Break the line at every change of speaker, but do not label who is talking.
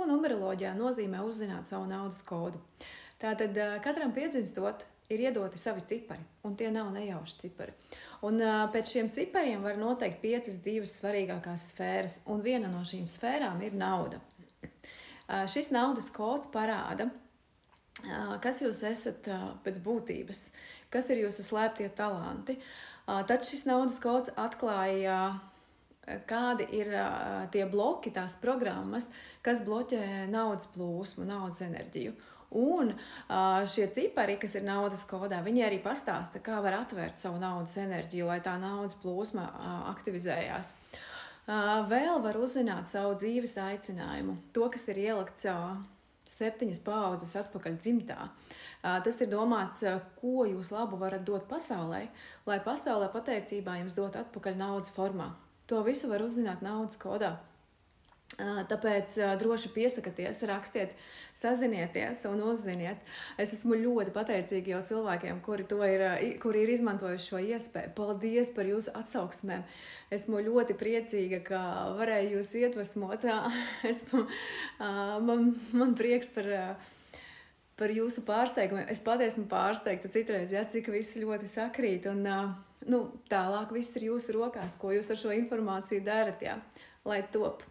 Ko numeroloģijā nozīmē uzzināt savu naudas kodu? Tātad katram piedzimstot ir iedoti savi cipari, un tie nav nejauši cipari. Un pēc šiem cipariem var noteikt 5 dzīves svarīgākās sfēras, un viena no šīm sfērām ir nauda. Šis naudas kods parāda, kas jūs esat pēc būtības, kas ir jūsu slēptie talanti. Tad šis naudas kods atklāja, kādi ir tie bloki, tās programmas, kas bloķē naudas plūsmu, naudas enerģiju. Un šie cipari, kas ir naudas kodā, viņi arī pastāsta, kā var atvērt savu naudas enerģiju, lai tā naudas plūsma aktivizējās. Vēl var uzzināt savu dzīves aicinājumu, to, kas ir ielikts 7 paaudzes atpakaļ dzimtā. Tas ir domāts, ko jūs labu varat dot pasaulē, lai pasaulē pateicībā jums dot atpakaļ naudas formā. To visu var uzzināt naudas kodā. Tāpēc droši piesakieties, rakstiet, sazinieties un uzziniet. Es esmu ļoti pateicīga jau cilvēkiem, kuri ir izmantojuši šo iespēju. Paldies par jūsu atsauksmēm. Esmu ļoti priecīga, ka varēju jūs iedvesmot. Man prieks par jūsu pārsteigumu. Es pat esmu pārsteigta citreiz, cik viss ļoti sakrīt. Un, tālāk viss ir jūsu rokās, ko jūs ar šo informāciju darat, lai top.